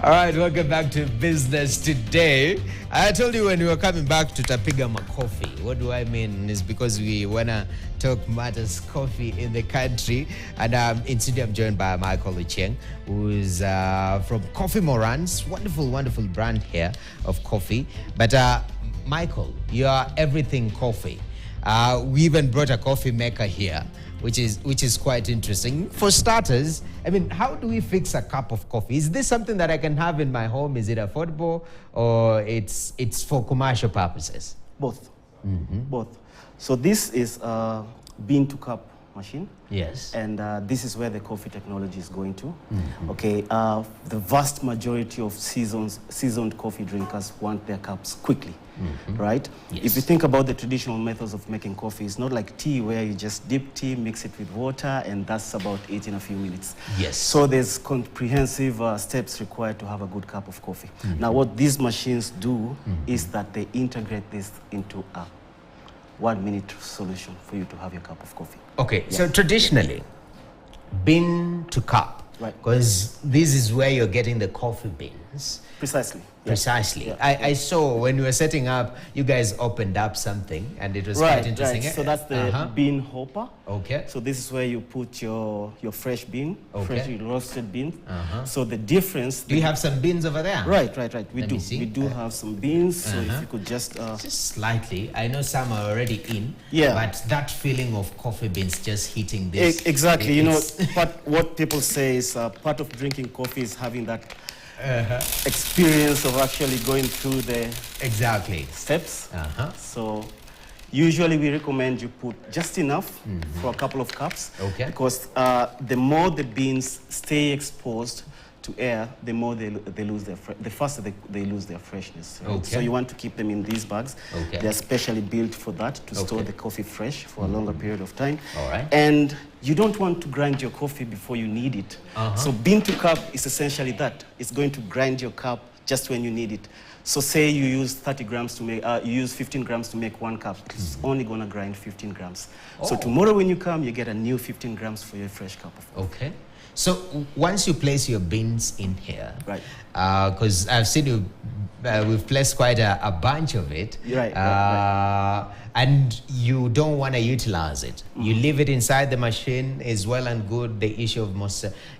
All right, welcome back to Business Today. I told you when we were coming back to Tapiga Coffee. What do I mean is because we want to talk matters coffee in the country. And in studio, I'm joined by Michael Ucheng, who's from Coffee Morans. Wonderful brand here of coffee. But Michael, you are everything coffee. We even brought a coffee maker here, which is quite interesting. For starters, I mean, how do we fix a cup of coffee? Is this something that I can have in my home? Is it affordable, or it's for commercial purposes? Both. Both. So this is a bean to cup machine. Yes. And this is where the coffee technology is going to. Okay. The vast majority of seasoned coffee drinkers want their cups quickly, right? Yes. If you think about the traditional methods of making coffee, it's not like tea where you just dip tea, mix it with water, and that's about it in a few minutes. Yes. So there's comprehensive steps required to have a good cup of coffee. Now, what these machines do is that they integrate this into a 1 minute solution for you to have your cup of coffee. Okay, so traditionally, bean to cup, right? Because this is where you're getting the coffee beans. Precisely. Precisely. Yeah. I saw when you were setting up, you guys opened up something, and it was quite interesting. Right. So that's the bean hopper. Okay. So this is where you put your fresh bean, freshly roasted bean. So the difference. Do you have some beans over there? Right. We Let do. me see. We do have some beans. So if you could just slightly. I know some are already in. Yeah. But that feeling of coffee beans just hitting this. Exactly. You know, what people say is part of drinking coffee is having that experience of actually going through the steps. So usually we recommend you put just enough for a couple of cups, because the more the beans stay exposed to air, the more they lose their the faster they lose their freshness. Right? So you want to keep them in these bags. They're specially built for that, to store the coffee fresh for a longer period of time. All right. And you don't want to grind your coffee before you need it. So bean to cup is essentially that. It's going to grind your cup just when you need it. So say you use 30 grams to make, you use 15 grams to make 1 cup. It's only going to grind 15 grams. So tomorrow when you come, you get a new 15 grams for your fresh cup of coffee. Okay. So once you place your beans in here, right? Because I've seen you, we've placed quite a bunch of it, right. And you don't want to utilize it. You leave it inside the machine is well and good. The issue of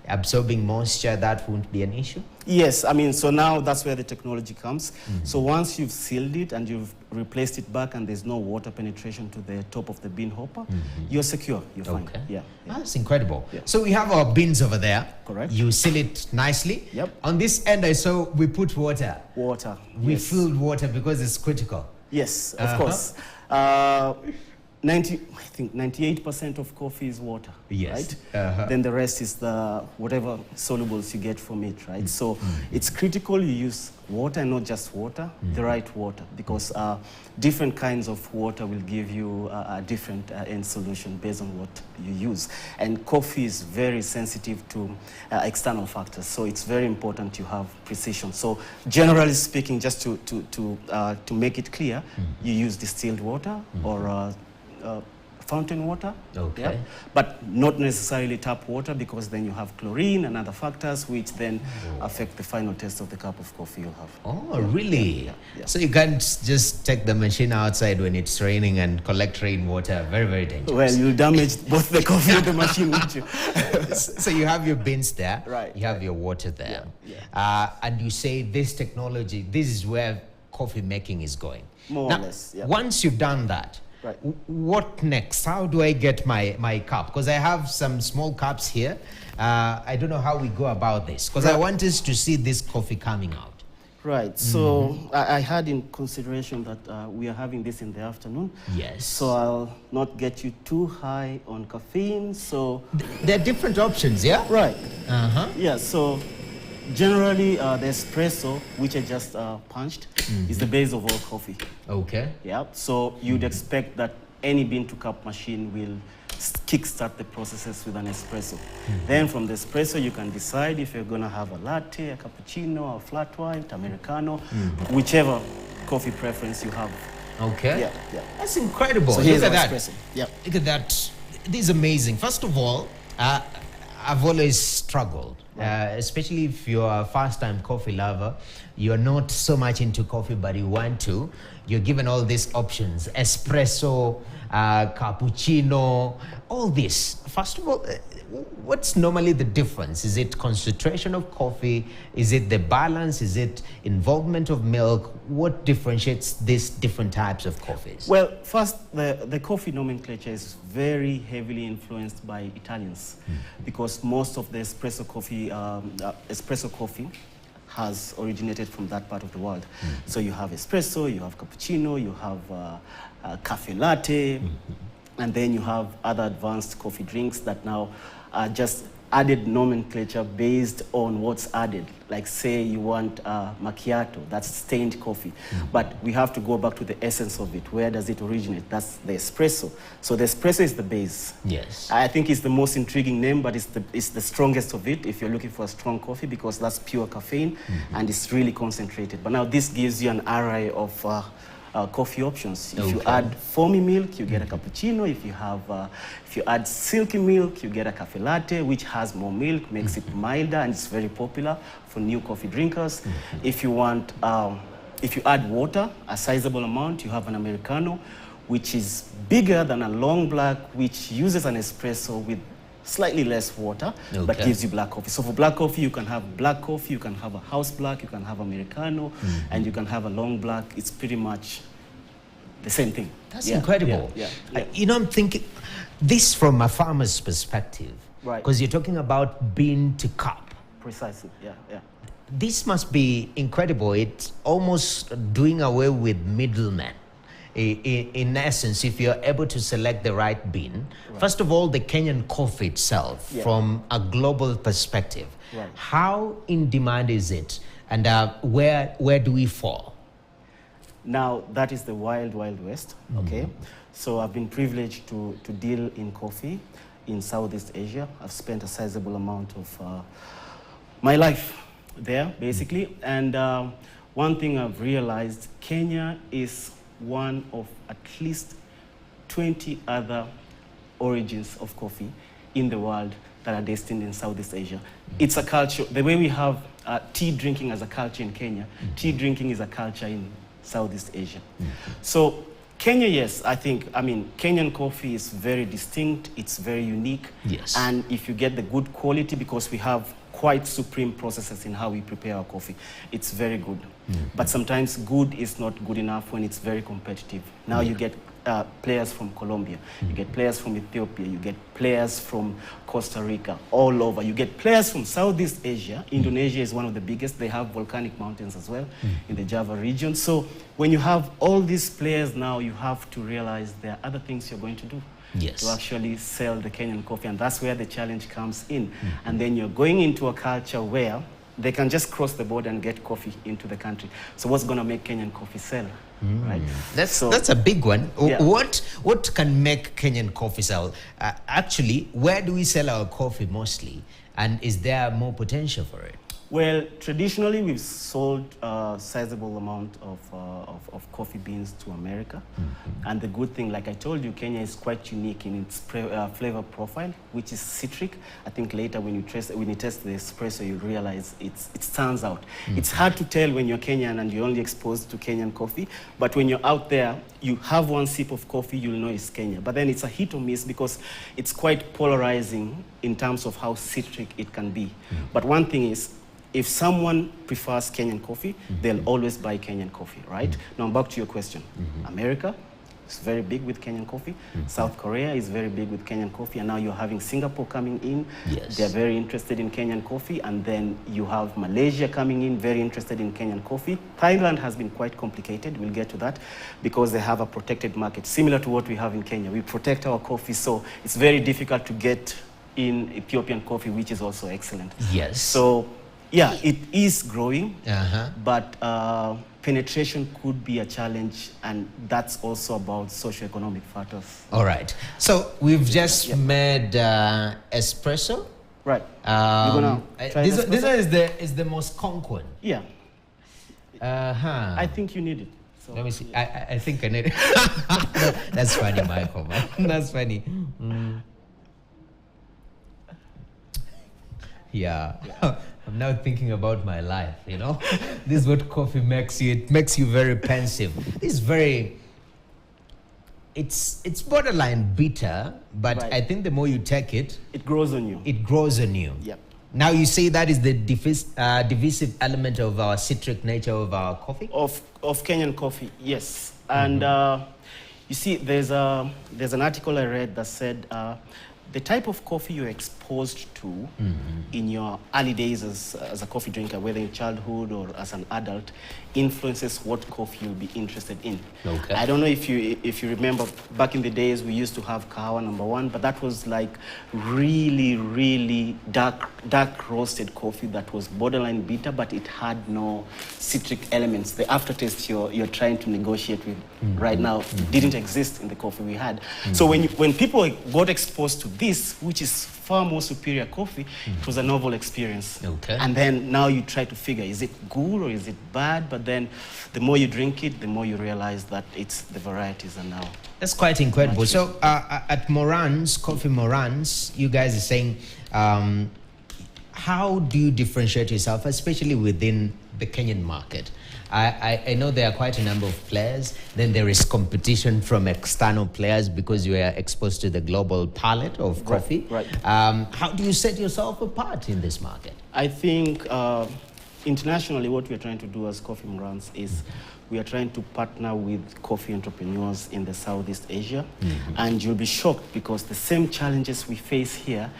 absorbing moisture, that won't be an issue? Yes, I mean, so now that's where the technology comes. So once you've sealed it and you've replaced it back and there's no water penetration to the top of the bean hopper, you're secure, you're fine. Yeah. That's incredible. So we have our beans over there. Correct. You seal it nicely. Yep. On this end, I saw we put water. We filled water because it's critical. Yes, of course. 98% of coffee is water, right? Then the rest is the whatever solubles you get from it, right? So it's critical you use water, and not just water, the right water, because different kinds of water will give you a different end solution based on what you use. And coffee is very sensitive to external factors, so it's very important you have precision. So generally speaking, just to make it clear, you use distilled water or fountain water, but not necessarily tap water, because then you have chlorine and other factors which then affect the final taste of the cup of coffee you'll have. Oh, really? Yeah. So you can't just take the machine outside when it's raining and collect rainwater. Very, very dangerous. Well, you'll damage both the coffee and the machine, won't you? So you have your beans there, right? You have your water there, and you say this technology, this is where coffee making is going. More or less, Once you've done that, what next? How do I get my cup? Because I have some small cups here. I don't know how we go about this, because I want us to see this coffee coming out. Right. So I had in consideration that we are having this in the afternoon. Yes. So I'll not get you too high on caffeine. So there are different options, yeah? Right. Yeah. So generally, the espresso, which I just punched, is the base of all coffee. Okay. Yeah. So you'd expect that any bean to cup machine will kickstart the processes with an espresso. Then from the espresso, you can decide if you're going to have a latte, a cappuccino, a flat white, Americano, whichever coffee preference you have. Okay. Yeah. That's incredible. So here's Look at that. Espresso. Yeah. Look at that. This is amazing. First of all, I've always struggled especially if you're a first-time coffee lover, you're not so much into coffee, but you want to. You're given all these options: espresso, cappuccino, all this. First of all, what's normally the difference? Is it concentration of coffee? Is it the balance? Is it involvement of milk? What differentiates these different types of coffees? Well, first, the coffee nomenclature is very heavily influenced by Italians, because most of the espresso coffee has originated from that part of the world. So you have espresso, you have cappuccino, you have cafe latte, and then you have other advanced coffee drinks that now are just added nomenclature based on what's added. Like say you want macchiato, that's stained coffee. But we have to go back to the essence of it. Where does it originate? That's the espresso. So the espresso is the base. Yes. I think it's the most intriguing name, but it's the strongest of it if you're looking for a strong coffee, because that's pure caffeine and it's really concentrated. But now this gives you an array of coffee options. If you add foamy milk, you get a cappuccino. If you add silky milk, you get a cafe latte, which has more milk, makes it milder, and it's very popular for new coffee drinkers. If you add water, a sizable amount, you have an Americano, which is bigger than a long black, which uses an espresso with slightly less water, but gives you black coffee. So for black coffee, you can have black coffee, you can have a house black, you can have Americano, and you can have a long black. It's pretty much the same thing. That's incredible. Yeah. I'm thinking this from a farmer's perspective, right? Because you're talking about bean to cup. Precisely. Yeah. This must be incredible. It's almost doing away with middlemen. In essence, if you're able to select the right bean, first of all, the Kenyan coffee itself, from a global perspective, how in demand is it, and where do we fall? Now, that is the wild, wild west, okay? So I've been privileged to deal in coffee in Southeast Asia. I've spent a sizable amount of my life there, basically. And one thing I've realized, Kenya is one of at least 20 other origins of coffee in the world that are destined in Southeast Asia. It's a culture, the way we have tea drinking as a culture in Kenya, tea drinking is a culture in Southeast Asia. So Kenya, yes, Kenyan coffee is very distinct, it's very unique. Yes. And if you get the good quality, because we have quite supreme processes in how we prepare our coffee, it's very good. But sometimes good is not good enough when it's very competitive. Now you get players from Colombia, you get players from Ethiopia, you get players from Costa Rica, all over. You get players from Southeast Asia. Indonesia is one of the biggest. They have volcanic mountains as well in the Java region. So when you have all these players now, you have to realize there are other things you're going to do. Yes. To actually sell the Kenyan coffee, and that's where the challenge comes in. And then you're going into a culture where they can just cross the border and get coffee into the country. So what's going to make Kenyan coffee sell? Right? That's a big one. Yeah. What can make Kenyan coffee sell? Actually, where do we sell our coffee mostly? And is there more potential for it? Well, traditionally, we've sold a sizable amount of coffee beans to America. And the good thing, like I told you, Kenya is quite unique in its flavor profile, which is citric. I think later when you test the espresso, you realize it stands out. It's hard to tell when you're Kenyan and you're only exposed to Kenyan coffee, but when you're out there, you have one sip of coffee, you'll know it's Kenya. But then it's a hit or miss because it's quite polarizing in terms of how citric it can be. But one thing is, if someone prefers Kenyan coffee, they'll always buy Kenyan coffee, right? Now back to your question. America is very big with Kenyan coffee. South Korea is very big with Kenyan coffee. And now you're having Singapore coming in. Yes. They're very interested in Kenyan coffee. And then you have Malaysia coming in, very interested in Kenyan coffee. Thailand has been quite complicated. We'll get to that because they have a protected market, similar to what we have in Kenya. We protect our coffee, so it's very difficult to get in Ethiopian coffee, which is also excellent. Yes. So yeah, it is growing, but penetration could be a challenge, and that's also about socioeconomic factors. All right. So we've just made espresso. Right. You're gonna try this is the most conquered. Yeah. I think you need it. So. Let me see. I think I need it. That's funny, Michael. Man. That's funny. Yeah. I'm now thinking about my life, you know. This is what coffee makes you. It makes you very pensive. It's very... It's borderline bitter, but Right. I think the more you take it... It grows on you. It grows on you. Yep. Now you say that is the divisive element of our citric nature of our coffee? Of Kenyan coffee, yes. And you see, there's an article I read that said the type of coffee you're exposed to in your early days as a coffee drinker, whether in childhood or as an adult, influences what coffee you'll be interested in. Okay. I don't know if you remember, back in the days we used to have kahawa #1, but that was like really, really dark roasted coffee that was borderline bitter, but it had no citric elements. The aftertaste you're trying to negotiate with right now didn't exist in the coffee we had. So when people got exposed to this, which is far more superior coffee, it was a novel experience. Okay. And then now you try to figure, is it good or is it bad? But then the more you drink it, the more you realize that it's the varieties are now. That's quite incredible. So at Moran's, Coffee Moran's, you guys are saying, how do you differentiate yourself, especially within the Kenyan market? I know there are quite a number of players. Then there is competition from external players because you are exposed to the global palette of coffee. Right. How do you set yourself apart in this market? I think internationally what we're trying to do as Coffee Moran's is we are trying to partner with coffee entrepreneurs in the Southeast Asia. And you'll be shocked because the same challenges we face here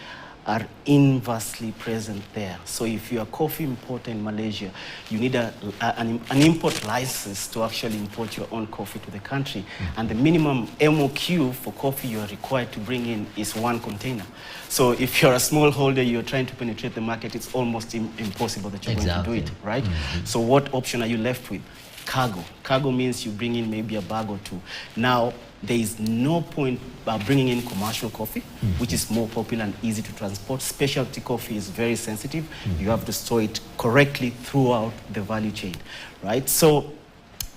are inversely present there. So if you're a coffee importer in Malaysia, you need an import license to actually import your own coffee to the country. And the minimum MOQ for coffee you're required to bring in is 1 container. So if you're a small holder, you're trying to penetrate the market, it's almost impossible that you're going to do it, right? So what option are you left with? Cargo. Cargo means you bring in maybe a bag or 2. Now, there is no point bringing in commercial coffee, which is more popular and easy to transport. Specialty coffee is very sensitive. You have to store it correctly throughout the value chain, right? So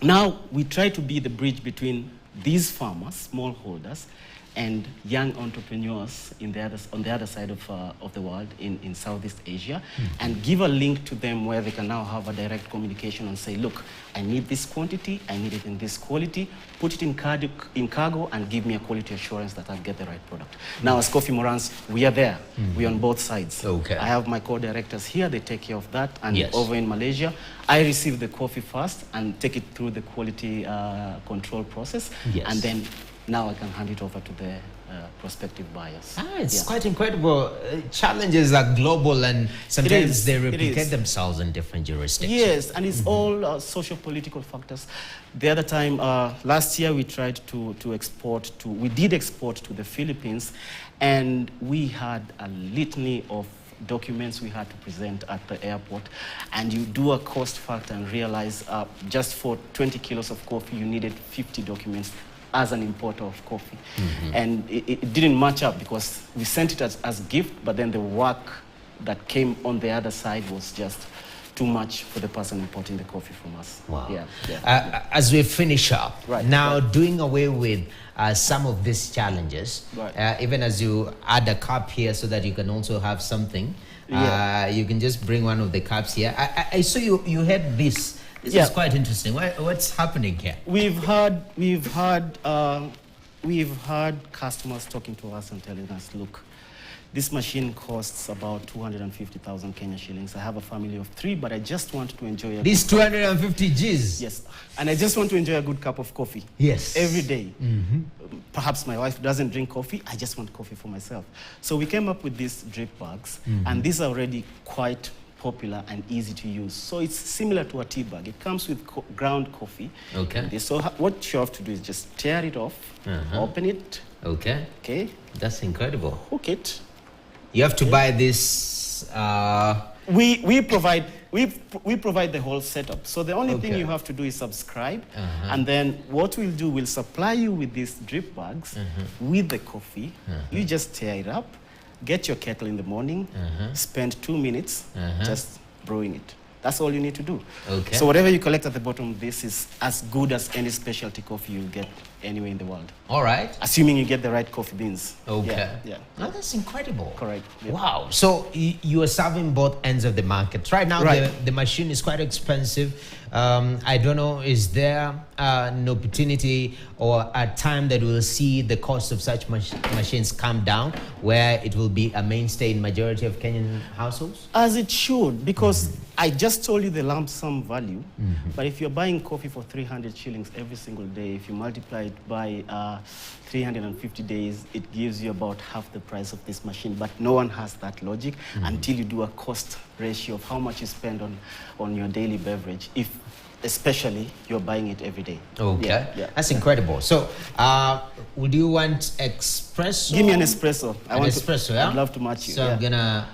now we try to be the bridge between these farmers, smallholders, and young entrepreneurs on the other side of the world in Southeast Asia, and give a link to them where they can now have a direct communication and say, look, I need this quantity, I need it in this quality, put it in cargo and give me a quality assurance that I'll get the right product. Now, as Coffee Moran's, we are there. We're on both sides. Okay. I have my co-directors here, they take care of that, and over in Malaysia, I receive the coffee first and take it through the quality control process, and then now I can hand it over to the prospective buyers. It's quite incredible. Challenges are global and sometimes they replicate themselves in different jurisdictions. Yes, and it's all socio-political factors. The other time, last year, we tried to export to, we did export to the Philippines, and we had a litany of documents we had to present at the airport, and you do a cost factor and realize just for 20 kilos of coffee, you needed 50 documents as an importer of coffee. And it didn't match up because we sent it as gift, but then the work that came on the other side was just too much for the person importing the coffee from us. Wow. As we finish up, doing away with some of these challenges, even as you add a cup here so that you can also have something, you can just bring one of the cups here. I saw you had this. This is quite interesting. What's happening here? We've had customers talking to us and telling us, look, this machine costs about 250,000 Kenya shillings. I have a family of 3, but I just want to enjoy these 250 Gs. Yes, and I just want to enjoy a good cup of coffee. Yes, every day. Perhaps my wife doesn't drink coffee. I just want coffee for myself. So we came up with these drip bags, and these are already quite popular and easy to use. So it's similar to a tea bag. It comes with ground coffee. Okay. So what you have to do is just tear it off, open it. Okay. Okay. That's incredible. Hook it. You have to buy this. We provide the whole setup. So the only thing you have to do is subscribe, and then what we'll do, we'll supply you with these drip bags with the coffee. You just tear it up. Get your kettle in the morning, spend 2 minutes just brewing it. That's all you need to do. Okay. So whatever you collect at the bottom, this is as good as any specialty coffee you'll get anywhere in the world. All right. Assuming you get the right coffee beans. Okay. Yeah. Oh, that's incredible. Correct. Yeah. Wow. So you are serving both ends of the market. Right now, the machine is quite expensive. I don't know, is there an opportunity or a time that we'll see the cost of such machines come down, where it will be a mainstay in majority of Kenyan households? As it should, because I just told you the lump sum value, but if you're buying coffee for 300 shillings every single day, if you multiply it by 350 days, it gives you about half the price of this machine. But no one has that logic until you do a cost ratio of how much you spend on your daily beverage, especially you're buying it every day. Okay. Yeah. That's incredible. So, would you want espresso? Give me an espresso. I want espresso, yeah? I'd love to match you. So I'm gonna...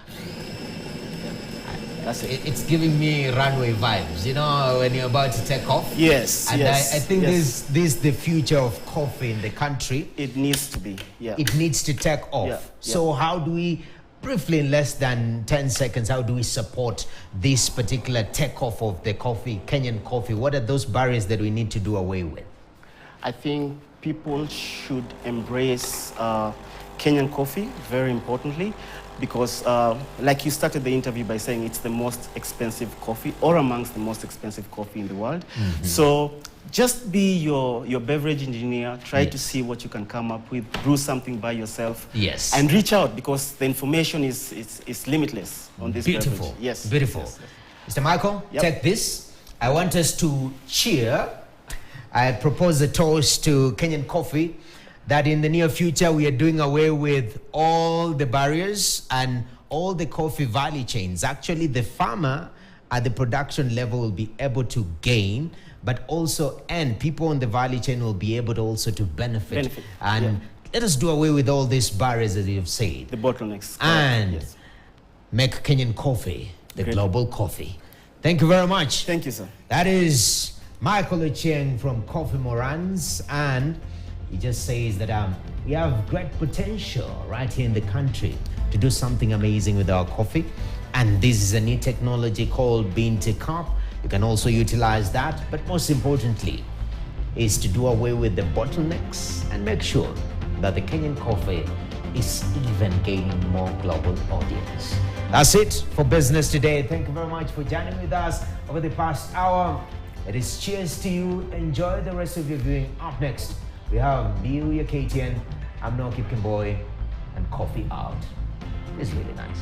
That's it. It's giving me runway vibes, you know, when you're about to take off. Yes, and yes. I think this is the future of coffee in the country. It needs to be, yeah. It needs to take off. Yeah, So how do we, briefly in less than 10 seconds, how do we support this particular takeoff of the coffee, Kenyan coffee? What are those barriers that we need to do away with? I think people should embrace Kenyan coffee, very importantly, because like you started the interview by saying it's the most expensive coffee, or amongst the most expensive coffee in the world. So just be your beverage engineer, try to see what you can come up with, brew something by yourself. Yes. And reach out, because the information is limitless on this Beautiful. beverage. Yes. Beautiful. Yes. Mr. Michael, take this. I want us to cheer. I propose a toast to Kenyan coffee, that in the near future we are doing away with all the barriers and all the coffee value chains. Actually, the farmer at the production level will be able to gain, but also, and people on the value chain will be able to also to benefit. And let us do away with all these barriers, as you've said. The bottlenecks. And make Kenyan coffee the global coffee. Thank you very much. Thank you, sir. That is Michael Ochieng from Coffee Morans, and he just says that we have great potential right here in the country to do something amazing with our coffee. And this is a new technology called bean to cup. You can also utilize that, but most importantly is to do away with the bottlenecks and make sure that the Kenyan coffee is even gaining more global audience. That's it for Business Today. Thank you very much for joining with us over the past hour. It is cheers to you. Enjoy the rest of your viewing. Up next, we have Bill Yakatian. I'm Noki Kimboy, and Coffee Out. It's really nice.